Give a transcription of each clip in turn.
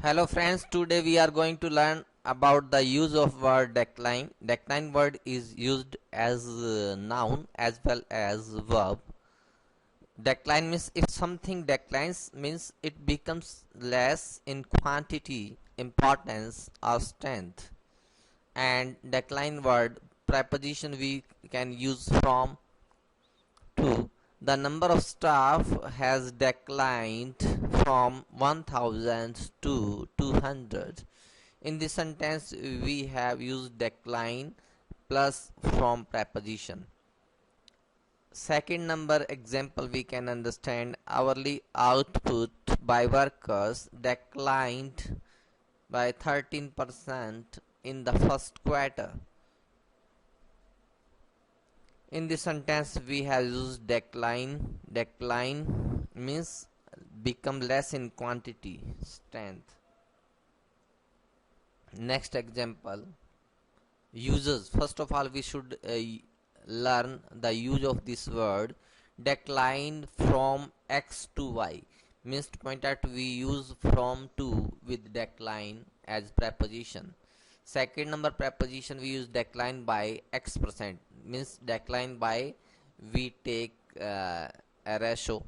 Hello friends, today we are going to learn about the use of word decline. Decline word is used as noun as well as verb. Decline means if something declines means it becomes less in quantity, importance or strength. And decline word preposition we can use from to. The number of staff has declined from 1000 to 200. In this sentence, we have used decline plus from preposition. Second number example we can understand hourly output by workers declined by 13% in the first quarter. In this sentence we have used decline. Decline means become less in quantity, strength. Next example, uses. First of all we should learn the use of this word. Decline from x to y means to point out we use from to with decline as preposition. Second number preposition we use decline by x% means decline by we take a ratio,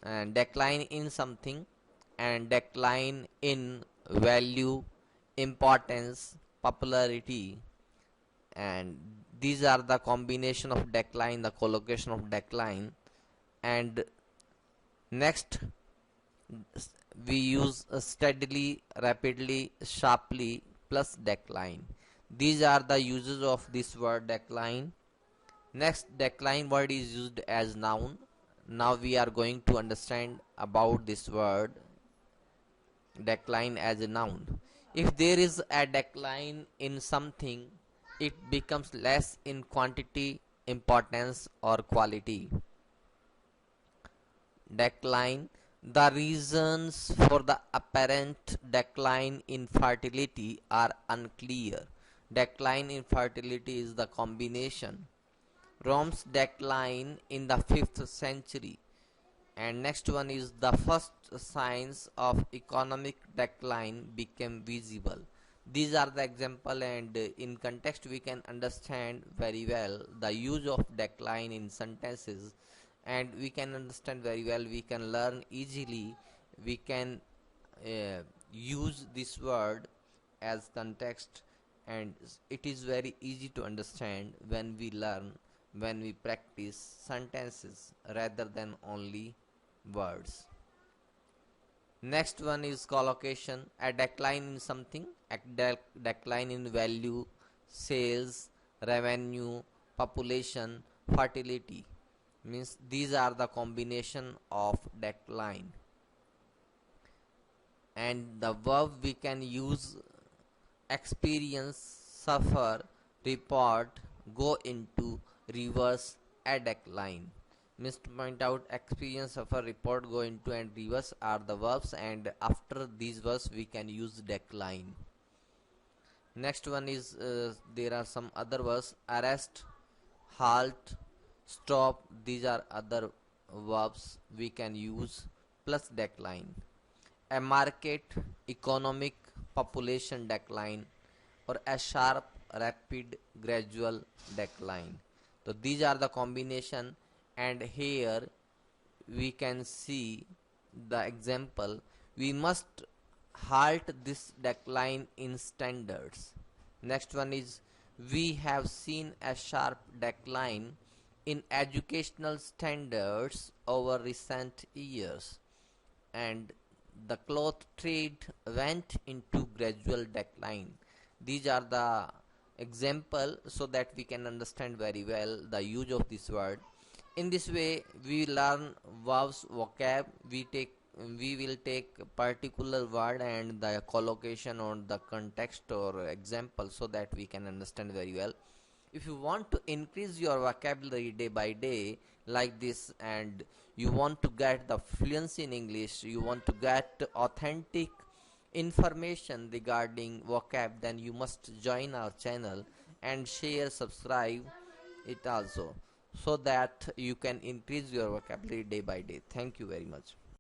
and decline in something and decline in value, importance, popularity, and these are the combination of decline, the collocation of decline. And next we use steadily, rapidly, sharply plus decline. These are the uses of this word decline. Next, decline word is used as noun. Now we are going to understand about this word decline as a noun. If there is a decline in something, it becomes less in quantity, importance or quality. Decline. The reasons for the apparent decline in fertility are unclear. Decline in fertility is the combination. Rome's decline in the 5th century. And next one is the first signs of economic decline became visible. These are the example, and in context we can understand very well the use of decline in sentences, and we can understand very well, we can learn easily, we can use this word as context, and it is very easy to understand when we learn, when we practice sentences rather than only words. Next one is collocation. A decline in something, a decline in value, sales, revenue, population, fertility means these are the combination of decline. And the verb we can use experience, suffer, report, go into, reverse, a decline means to point out experience, suffer, report, go into and reverse are the verbs, and after these verbs we can use decline. Next one is there are some other verbs: arrest, halt, stop. These are other verbs we can use plus decline. A market, economic, population decline, or a sharp, rapid, gradual decline. So these are the combination, and here we can see the example. We must halt this decline in standards. Next one is we have seen a sharp decline in educational standards over recent years, and the cloth trade went into gradual decline. These are the example so that we can understand very well the use of this word. In this way we learn verbs, vocab. We will take a particular word and the collocation on the context or example so that we can understand very well. If you want to increase your vocabulary day by day like this, and you want to get the fluency in English, you want to get authentic information regarding vocab, then you must join our channel and share, subscribe it also, so that you can increase your vocabulary day by day. Thank you very much.